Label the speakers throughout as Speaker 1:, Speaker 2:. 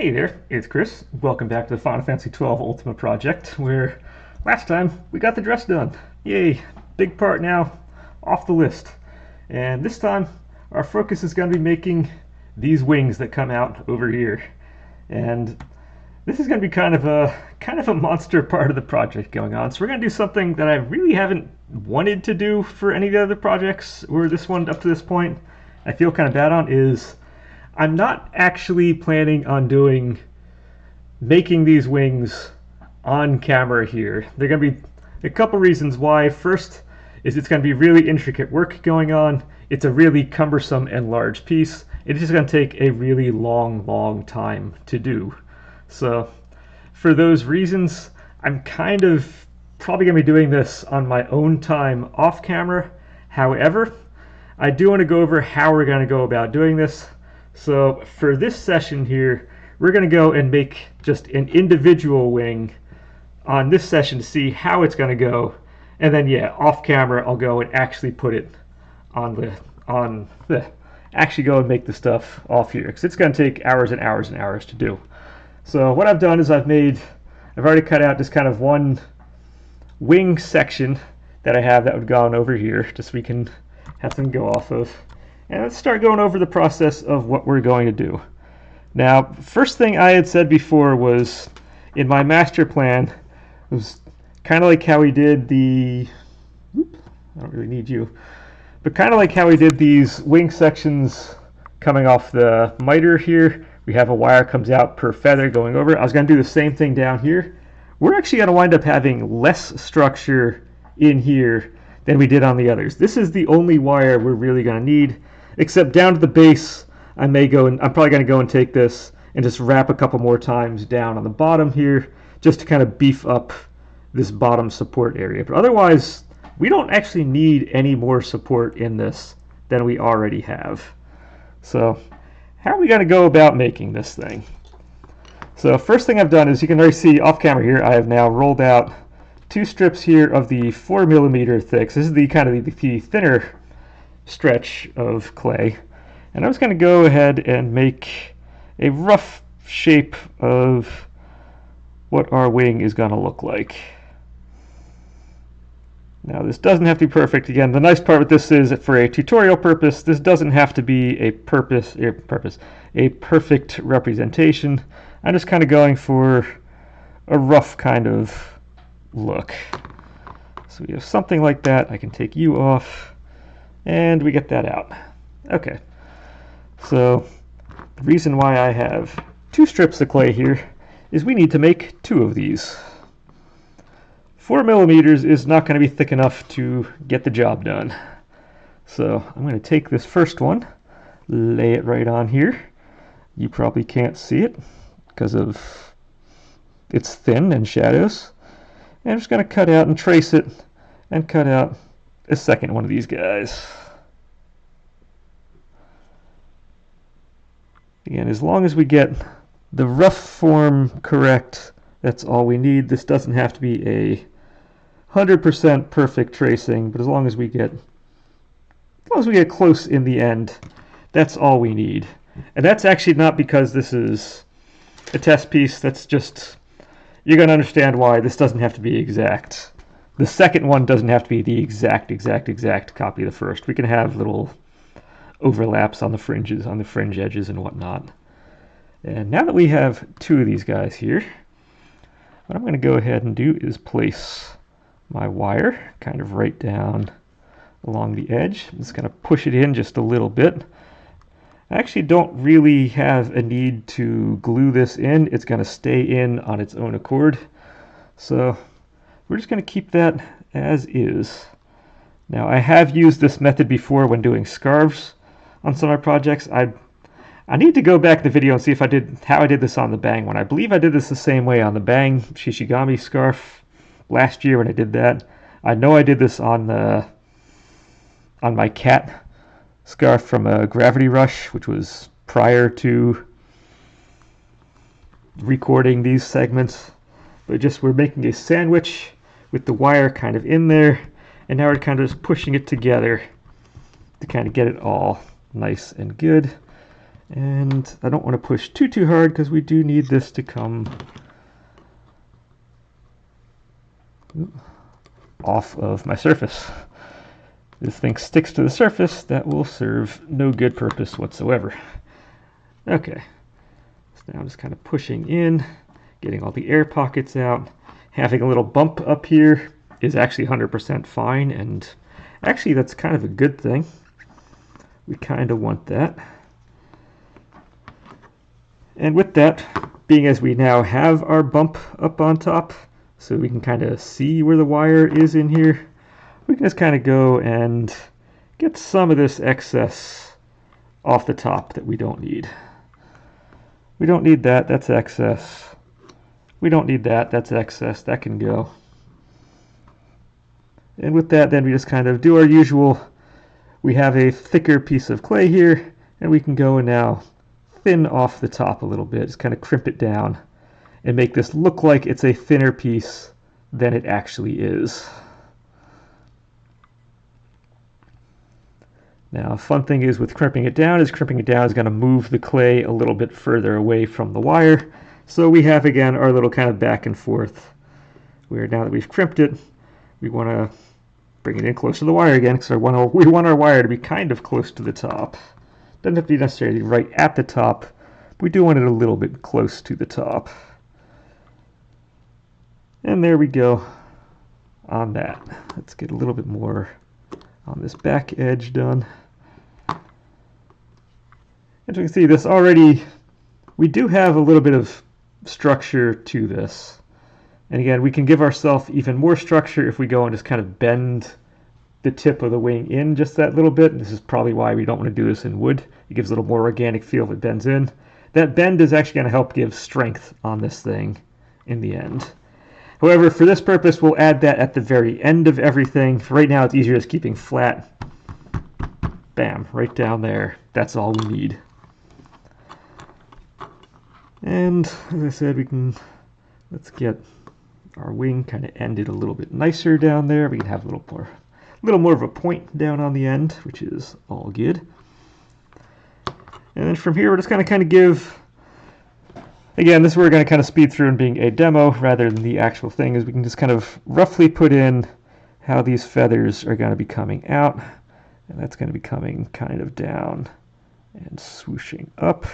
Speaker 1: Hey there, it's Chris. Welcome back to the Final Fantasy XII Ultima project, where last time we got the dress done. Yay, big part now off the list. And this time our focus is going to be making these wings that come out over here. And this is going to be kind of a monster part of the project going on. So we're going to do something that I really haven't wanted to do for any of the other projects or this one up to this point. I feel kind of bad on is I'm not actually planning on making these wings on camera here. There are going to be a couple reasons why. First is it's going to be really intricate work going on. It's a really cumbersome and large piece. It's just going to take a really long time to do. So for those reasons, I'm kind of probably going to be doing this on my own time off camera. However, I do want to go over how we're going to go about doing this. So for this session here, we're going to go and make just an individual wing on this session to see how it's going to go. And then, yeah, off camera, I'll go and actually put it actually go and make the stuff off here, because it's going to take hours and hours and hours to do. So what I've done is I've already cut out just kind of one wing section that I have that would go on over here, just so we can have something to go off of. And let's start going over the process of what we're going to do. Now, first thing I had said before was in my master plan was kind of like how we did I don't really need you, but kind of like how we did these wing sections coming off the miter here. We have a wire comes out per feather going over. I was going to do the same thing down here. We're actually going to wind up having less structure in here than we did on the others. This is the only wire we're really going to need. Except down to the base, I'm probably going to go and take this and just wrap a couple more times down on the bottom here, just to kind of beef up this bottom support area. But otherwise, we don't actually need any more support in this than we already have. So how are we going to go about making this thing? So first thing I've done is, you can already see off camera here, I have now rolled out two strips here of the 4mm thick. This is the kind of the thinner stretch of clay, and I was going to go ahead and make a rough shape of what our wing is going to look like. Now, this doesn't have to be perfect. Again, the nice part with this is that for a tutorial purpose, this doesn't have to be a perfect representation. I'm just kind of going for a rough kind of look. So we have something like that. I can take you off, and we get that out. Okay, so the reason why I have two strips of clay here is we need to make two of these. 4mm is not going to be thick enough to get the job done. So I'm going to take this first one, lay it right on here. You probably can't see it because of it's thin and shadows. And I'm just going to cut out and trace it and cut out a second one of these guys. Again, as long as we get the rough form correct, that's all we need. This doesn't have to be a 100% perfect tracing, but as long as we get close in the end, that's all we need. And that's actually not because this is a test piece. That's just, you're going to understand why this doesn't have to be exact. The second one doesn't have to be the exact copy of the first. We can have little overlaps on the fringes, on the fringe edges and whatnot. And now that we have two of these guys here, what I'm going to go ahead and do is place my wire kind of right down along the edge. I'm just going to push it in just a little bit. I actually don't really have a need to glue this in. It's going to stay in on its own accord. So we're just going to keep that as is. Now, I have used this method before when doing scarves on some of my projects. I need to go back in the video and see if how I did this on the Bang one. I believe I did this the same way on the Bang Shishigami scarf last year when I did that. I know I did this on my cat scarf from a Gravity Rush, which was prior to recording these segments. But just we're making a sandwich with the wire kind of in there, and now we're kind of just pushing it together to kind of get it all nice and good. And I don't want to push too hard because we do need this to come off of my surface. This thing sticks to the surface, that will serve no good purpose whatsoever. Okay, so now I'm just kind of pushing in, getting all the air pockets out. Having a little bump up here is actually 100% fine, and actually that's kind of a good thing. We kind of want that. And with that, being as we now have our bump up on top, so we can kind of see where the wire is in here, we can just kind of go and get some of this excess off the top that we don't need. We don't need that, that's excess. We don't need that, that's excess, that can go. And with that, then we just kind of do our usual. We have a thicker piece of clay here, and we can go and now thin off the top a little bit, just kind of crimp it down and make this look like it's a thinner piece than it actually is. Now, fun thing is with crimping it down is going to move the clay a little bit further away from the wire. So we have, again, our little kind of back and forth, where now that we've crimped it, we want to bring it in close to the wire again, because we want our wire to be kind of close to the top. Doesn't have to be necessarily right at the top, but we do want it a little bit close to the top. And there we go on that. Let's get a little bit more on this back edge done. As you can see, this already, we do have a little bit of structure to this. And again, we can give ourselves even more structure if we go and just kind of bend the tip of the wing in just that little bit. And this is probably why we don't want to do this in wood. It gives a little more organic feel if it bends in. That bend is actually going to help give strength on this thing in the end. However, for this purpose, we'll add that at the very end of everything. For right now, it's easier just keeping flat. Bam, right down there. That's all we need. And as I said, let's get our wing kind of ended a little bit nicer down there. We can have a little more of a point down on the end, which is all good. And then from here, we're just going to kind of give, again, this is where we're going to kind of speed through and being a demo rather than the actual thing, is we can just kind of roughly put in how these feathers are going to be coming out. And that's going to be coming kind of down and swooshing up.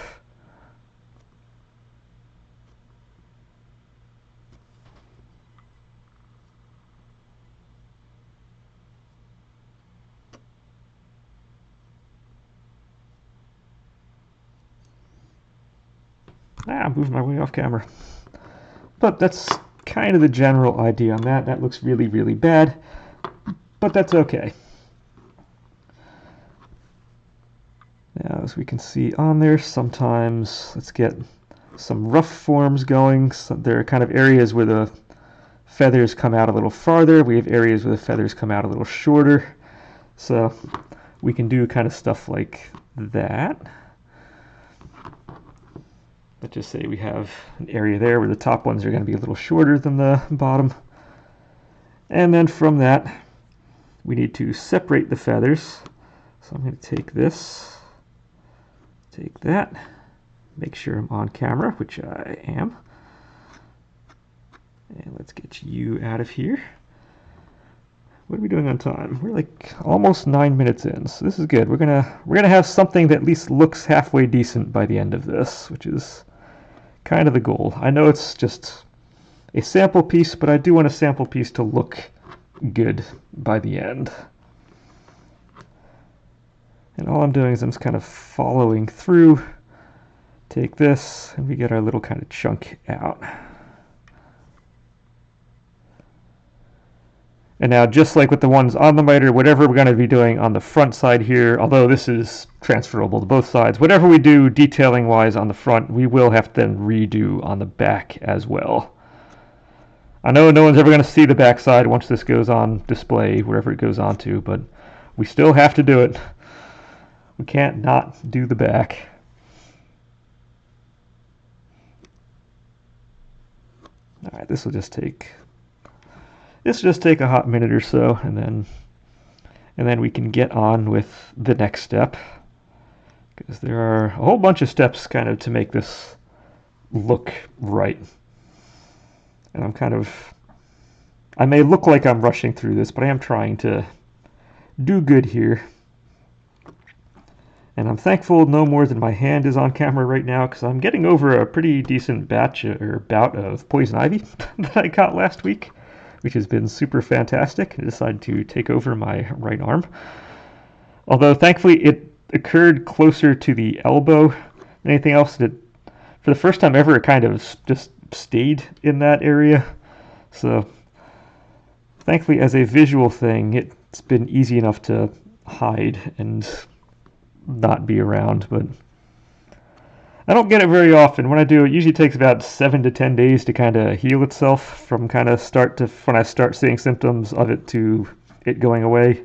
Speaker 1: I'm moving my way off camera. But that's kind of the general idea on that. That looks really, really bad, but that's okay. Now, as we can see on there, sometimes let's get some rough forms going. So there are kind of areas where the feathers come out a little farther. We have areas where the feathers come out a little shorter. So we can do kind of stuff like that. Let's just say we have an area there where the top ones are going to be a little shorter than the bottom. And then from that, we need to separate the feathers. So I'm going to take this, take that, make sure I'm on camera, which I am. And let's get you out of here. What are we doing on time? We're like almost 9 minutes in, so this is good. We're gonna have something that at least looks halfway decent by the end of this, which is kind of the goal. I know it's just a sample piece, but I do want a sample piece to look good by the end. And all I'm doing is I'm just kind of following through. Take this, and we get our little kind of chunk out. And now, just like with the ones on the miter, whatever we're going to be doing on the front side here, although this is transferable to both sides, whatever we do detailing-wise on the front, we will have to then redo on the back as well. I know no one's ever going to see the back side once this goes on display, wherever it goes on to, but we still have to do it. We can't not do the back. All right, this will just take a hot minute or so, and then we can get on with the next step. because there are a whole bunch of steps kind of to make this look right. And I may look like I'm rushing through this, but I am trying to do good here. And I'm thankful no more than my hand is on camera right now, because I'm getting over a pretty decent bout of poison ivy that I caught last week, which has been super fantastic. I decided to take over my right arm. Although thankfully it occurred closer to the elbow than anything else. For the first time ever, it kind of just stayed in that area. So thankfully, as a visual thing, it's been easy enough to hide and not be around, but I don't get it very often. When I do, it usually takes about 7 to 10 days to kind of heal itself from kind of start to when I start seeing symptoms of it to it going away.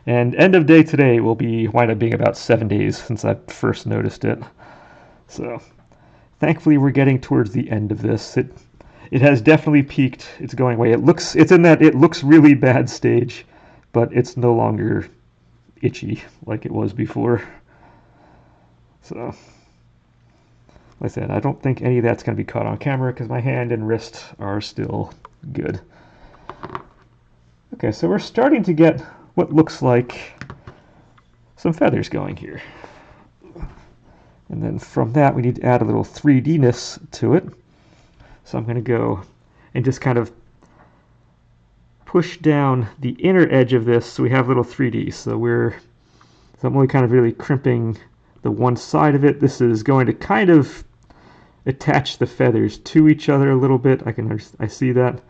Speaker 1: And end of day today will wind up being about 7 days since I first noticed it. So thankfully we're getting towards the end of this. It has definitely peaked. It's going away. It's in that it looks really bad stage, but it's no longer itchy like it was before. So like I said, I don't think any of that's going to be caught on camera because my hand and wrist are still good. Okay, so we're starting to get what looks like some feathers going here. And then from that, we need to add a little 3D-ness to it. So I'm going to go and just kind of push down the inner edge of this so we have little 3D. So I'm only kind of really crimping the one side of it. This is going to kind of attach the feathers to each other a little bit. I see that,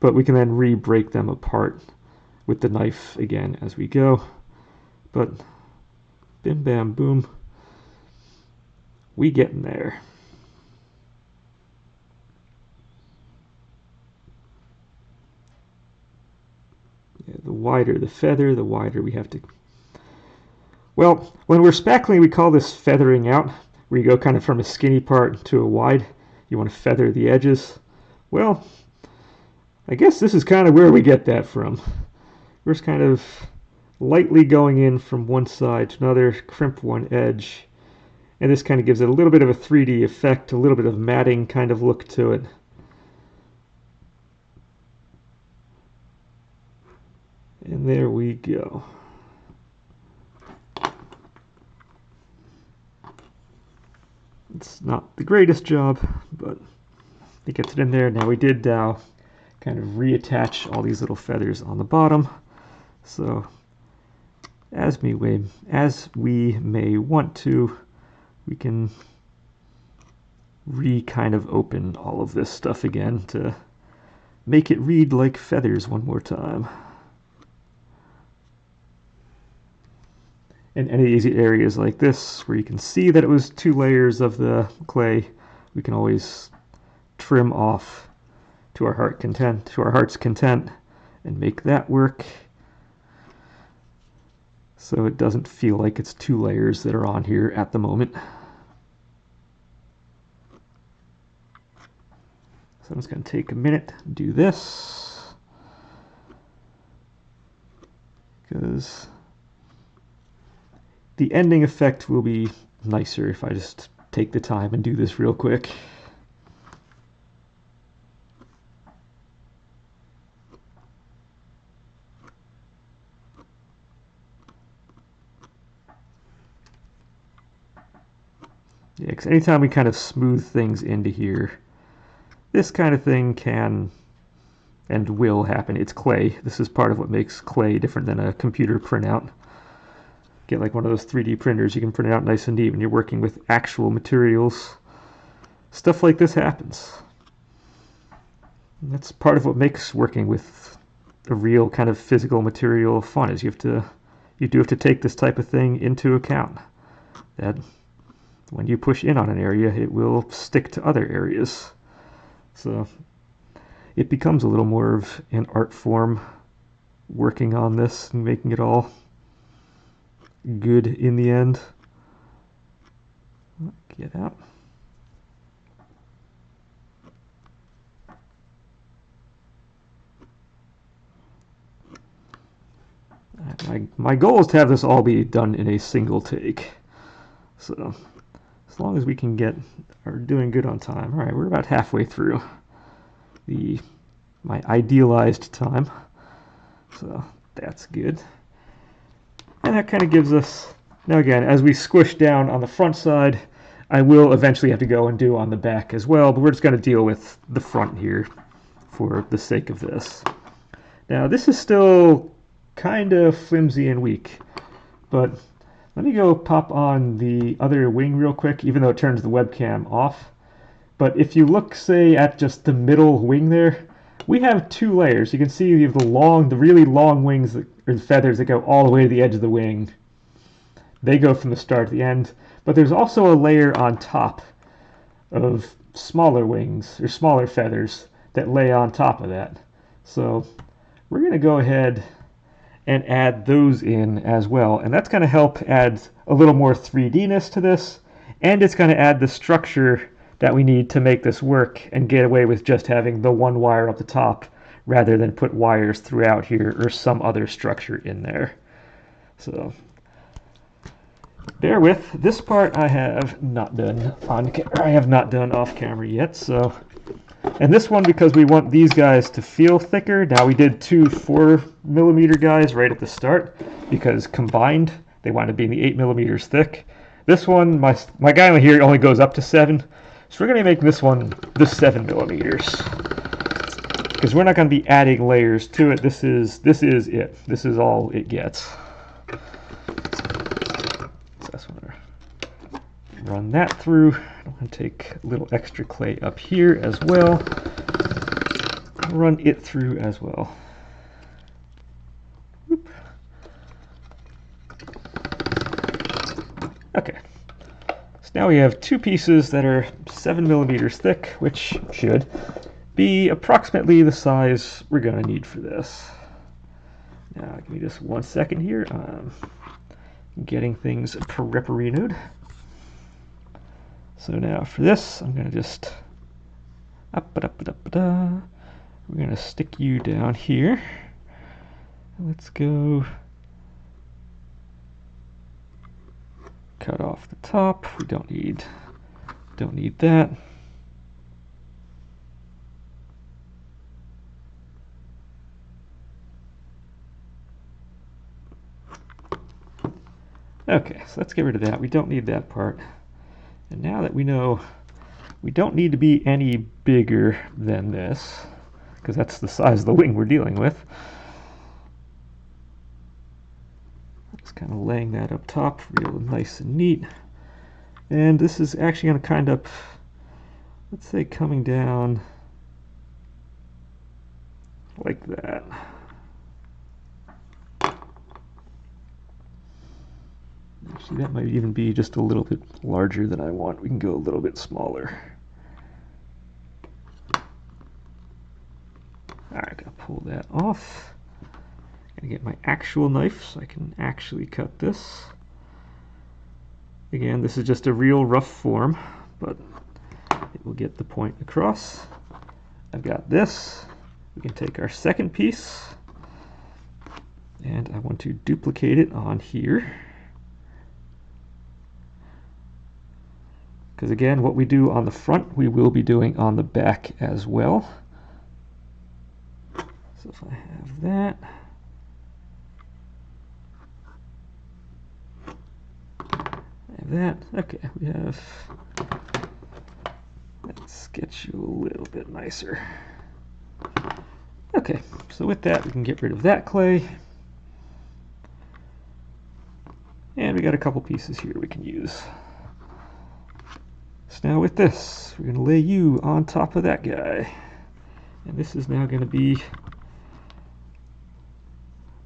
Speaker 1: but we can then re-break them apart with the knife again as we go. But bim bam boom, we getting there. Yeah, the wider the feather, the wider we have to. Well, when we're spackling, we call this feathering out, where you go kind of from a skinny part to a wide. You want to feather the edges. Well, I guess this is kind of where we get that from. We're just kind of lightly going in from one side to another, crimp one edge, and this kind of gives it a little bit of a 3D effect, a little bit of matting kind of look to it. And there we go. It's not the greatest job, but it gets it in there. Now we did kind of reattach all these little feathers on the bottom. So as we may want to, we can kind of open all of this stuff again to make it read like feathers one more time. In any easy areas like this, where you can see that it was 2 layers of the clay, we can always trim off to our heart's content, and make that work so it doesn't feel like it's 2 layers that are on here at the moment. So I'm just going to take a minute to do this, because the ending effect will be nicer if I just take the time and do this real quick. Yeah, because anytime we kind of smooth things into here, this kind of thing can and will happen. It's clay. This is part of what makes clay different than a computer printout. Get like one of those 3D printers, you can print it out nice and neat when you're working with actual materials. Stuff like this happens. And that's part of what makes working with a real kind of physical material fun, is you do have to take this type of thing into account. That when you push in on an area, it will stick to other areas. So it becomes a little more of an art form working on this and making it all good in the end. Get out. My goal is to have this all be done in a single take. So as long as we can are doing good on time. All right, we're about halfway through my idealized time. So that's good. And that kind of gives us, now again, as we squish down on the front side, I will eventually have to go and do on the back as well, but we're just going to deal with the front here for the sake of this. Now this is still kind of flimsy and weak, but let me go pop on the other wing real quick, even though it turns the webcam off. But if you look, say, at just the middle wing there, we have two layers. You can see we have the really long wings, or feathers that go all the way to the edge of the wing. They go from the start to the end. But there's also a layer on top of smaller wings, or smaller feathers, that lay on top of that. So we're going to go ahead and add those in as well. And that's going to help add a little more 3D-ness to this. And it's going to add the structure that we need to make this work and get away with just having the one wire up the top rather than put wires throughout here or some other structure in there. So bear with, this part I have not done off camera yet. So, and this one, because we want these guys to feel thicker. Now we did two 4mm guys right at the start because combined they wind up being the 8mm thick. This one, my guy here only goes up to 7. So we're going to make this one the 7mm, because we're not going to be adding layers to it. This is it. This is all it gets. So that's going to run that through. I'm going to take a little extra clay up here as well. Run it through as well. Whoop. Okay. Now we have two pieces that are 7mm thick, which should be approximately the size we're going to need for this. Now, give me just 1 second here. Getting things preparinoed. So now for this, I'm going to just we're going to stick you down here. Let's go. Cut off the top. We don't need that. Okay, so let's get rid of that. We don't need that part. And now that we know we don't need to be any bigger than this, because that's the size of the wing we're dealing with. Just kind of laying that up top real nice and neat. And this is actually going to kind of, let's say, coming down like that. Actually, that might even be just a little bit larger than I want. We can go a little bit smaller. Alright, gonna pull that off. Gonna get my actual knife so I can actually cut this. Again, this is just a real rough form, but it will get the point across. I've got this. We can take our second piece, and I want to duplicate it on here. Because again, what we do on the front, we will be doing on the back as well. So if I have that. Okay, we have, let's get you a little bit nicer. Okay, so with that we can get rid of that clay. And we got a couple pieces here we can use. So now with this, we're going to lay you on top of that guy. And this is now going to be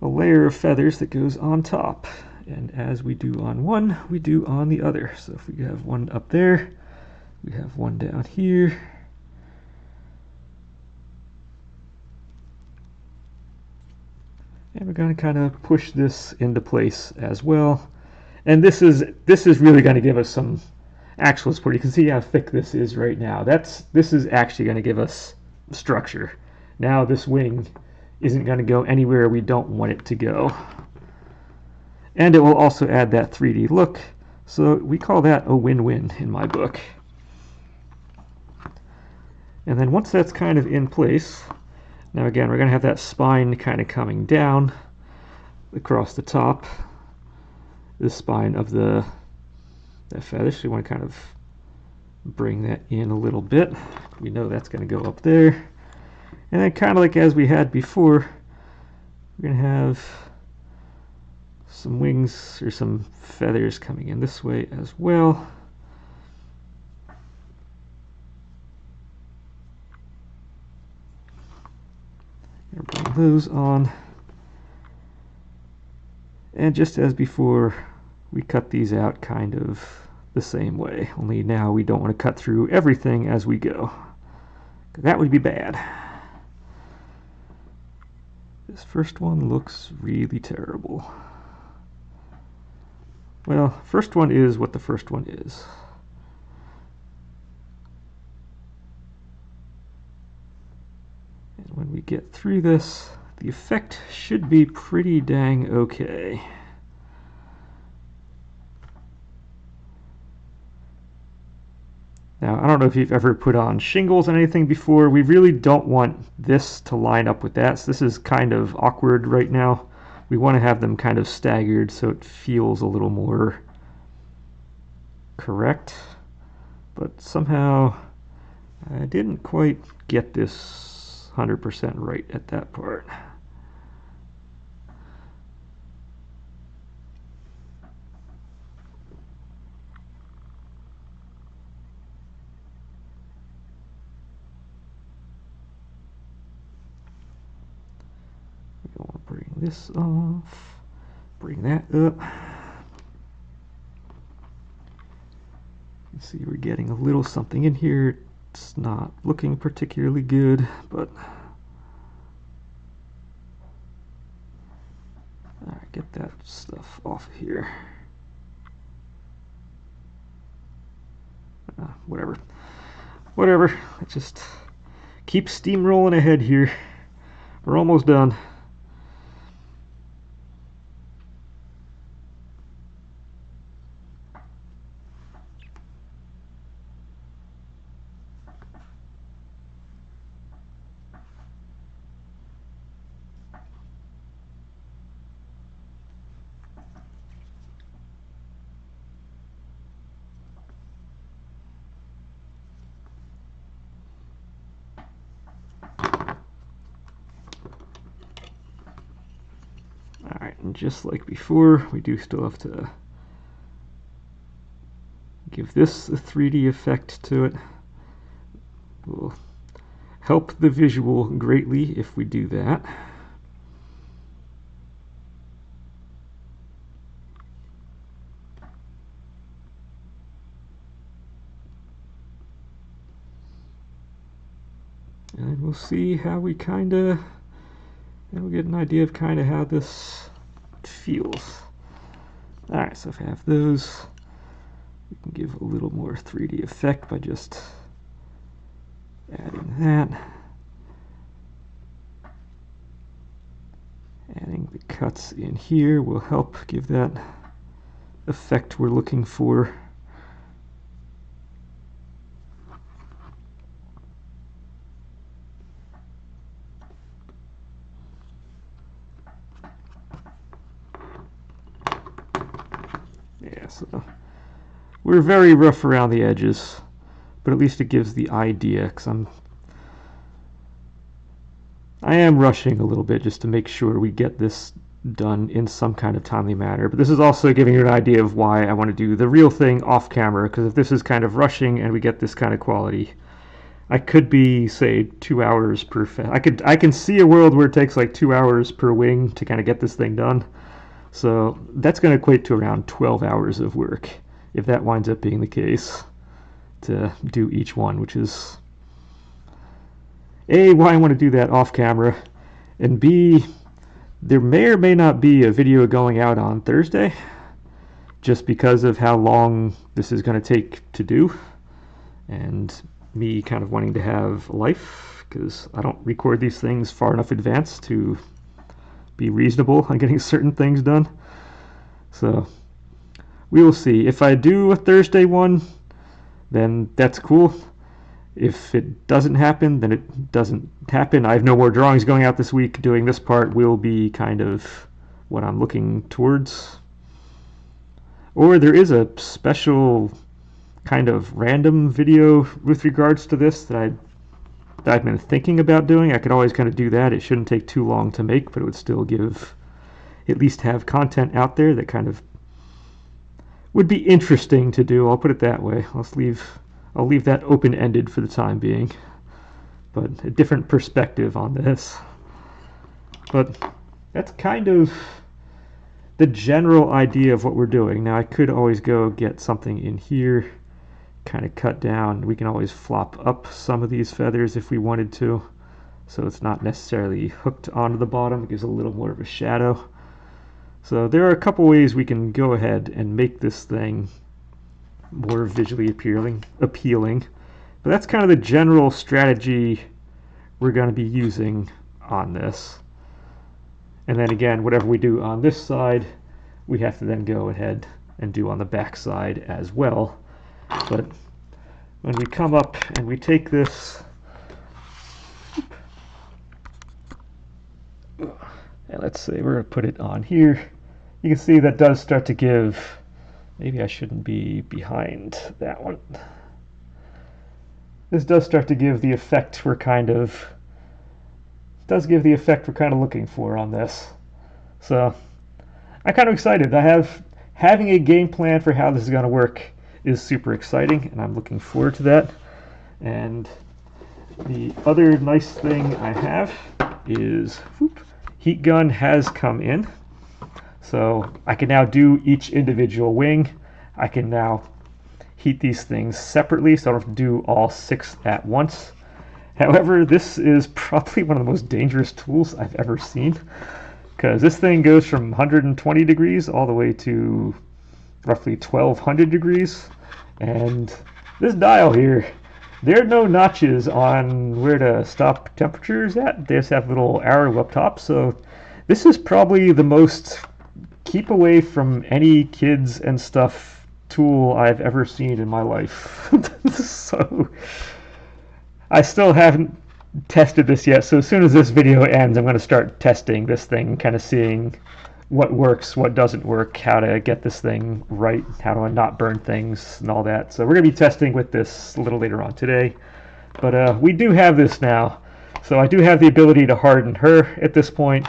Speaker 1: a layer of feathers that goes on top. And as we do on one, we do on the other. So if we have one up there, we have one down here. And we're going to kind of push this into place as well. And this is really going to give us some actual support. You can see how thick this is right now. This is actually going to give us structure. Now this wing isn't going to go anywhere we don't want it to go. And it will also add that 3D look. So we call that a win-win in my book. And then once that's kind of in place, now again, we're going to have that spine kind of coming down across the top, the spine of that feather. So you want to kind of bring that in a little bit. We know that's going to go up there. And then kind of like as we had before, we're going to have some wings or some feathers coming in this way as well. Bring those on. And just as before, we cut these out kind of the same way, only now we don't want to cut through everything as we go. That would be bad. This first one looks really terrible. Well, first one is what the first one is. And when we get through this, the effect should be pretty dang okay. Now, I don't know if you've ever put on shingles on anything before. We really don't want this to line up with that. So this is kind of awkward right now. We want to have them kind of staggered so it feels a little more correct. But somehow I didn't quite get this 100% right at that part. Bring this off, bring that up. You see we're getting a little something in here. It's not looking particularly good, but all right, get that stuff off here. Whatever. Let's just keep steamrolling ahead here. We're almost done. And just like before, we do still have to give this a 3D effect to it. Will help the visual greatly if we do that. And we'll see how we kind of, and we'll get an idea of kind of how this feels. Alright, so if I have those, we can give a little more 3D effect by just adding that. Adding the cuts in here will help give that effect we're looking for. So we're very rough around the edges, but at least it gives the idea, because I am rushing a little bit just to make sure we get this done in some kind of timely manner. But this is also giving you an idea of why I want to do the real thing off camera, because if this is kind of rushing and we get this kind of quality, I could be, say, 2 hours per I can see a world where it takes like 2 hours per wing to kind of get this thing done. So that's going to equate to around 12 hours of work, if that winds up being the case, to do each one, which is A, why I want to do that off camera, and B, there may or may not be a video going out on Thursday, just because of how long this is going to take to do, and me kind of wanting to have a life, because I don't record these things far enough in advance to be reasonable on getting certain things done. So we will see. If I do a Thursday one, then that's cool. If it doesn't happen, then it doesn't happen. I have no more drawings going out this week. Doing this part will be kind of what I'm looking towards. Or there is a special kind of random video with regards to this that I've been thinking about doing. I could always kind of do that. It shouldn't take too long to make, but it would still give, at least have content out there that kind of would be interesting to do. I'll put it that way. I'll leave that open-ended for the time being. But a different perspective on this. But that's kind of the general idea of what we're doing. Now I could always go get something in here, kind of cut down. We can always flop up some of these feathers if we wanted to, so it's not necessarily hooked onto the bottom. It gives a little more of a shadow. So there are a couple ways we can go ahead and make this thing more visually appealing. But that's kind of the general strategy we're going to be using on this. And then again, whatever we do on this side, we have to then go ahead and do on the back side as well. But when we come up and we take this, and let's say we're going to put it on here, you can see that does start to give, maybe I shouldn't be behind that one. This does start to give the effect we're kind of, looking for on this. So I'm kind of excited. Having a game plan for how this is going to work is super exciting, and I'm looking forward to that. And the other nice thing I have is heat gun has come in, so I can now do each individual wing. I can now heat these things separately, so I don't have to do all 6 at once. However, this is probably one of the most dangerous tools I've ever seen, because this thing goes from 120 degrees all the way to roughly 1200 degrees, and this dial here, there are no notches on where to stop temperatures at. They just have little arrow up top, so this is probably the most keep away from any kids and stuff tool I've ever seen in my life. So I still haven't tested this yet, so as soon as this video ends, I'm going to start testing this thing, kind of seeing what works, what doesn't work, how to get this thing right, how to not burn things, and all that. So we're going to be testing with this a little later on today. But we do have this now, so I do have the ability to harden her at this point,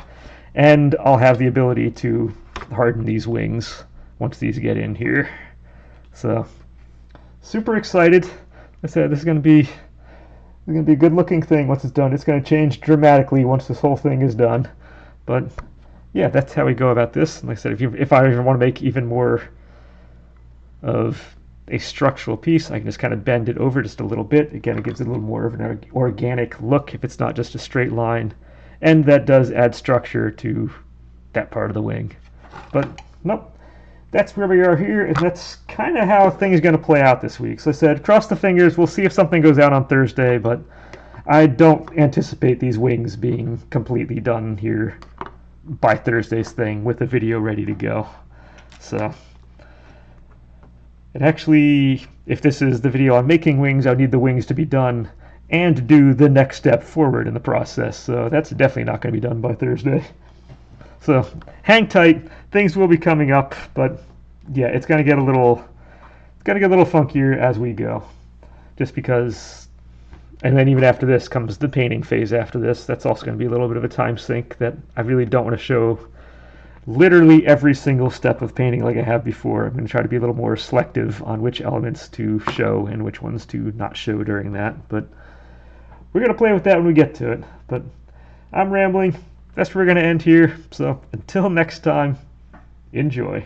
Speaker 1: and I'll have the ability to harden these wings once these get in here. So super excited. Like I said, this is going to be a good looking thing once it's done. It's going to change dramatically once this whole thing is done. But yeah, that's how we go about this. Like I said, if I even want to make even more of a structural piece, I can just kind of bend it over just a little bit. Again, it gives it a little more of an organic look if it's not just a straight line. And that does add structure to that part of the wing. But nope, that's where we are here, and that's kind of how things are going to play out this week. So I said, cross the fingers. We'll see if something goes out on Thursday, but I don't anticipate these wings being completely done here by Thursday's thing with the video ready to go. So it actually, if this is the video on making wings, I would need the wings to be done and do the next step forward in the process. So that's definitely not going to be done by Thursday. So hang tight. Things will be coming up, but yeah, it's going to get a little funkier as we go, just because. And then even after this comes the painting phase after this. That's also going to be a little bit of a time sink that I really don't want to show literally every single step of painting like I have before. I'm going to try to be a little more selective on which elements to show and which ones to not show during that. But we're going to play with that when we get to it. But I'm rambling. That's where we're going to end here. So until next time, enjoy.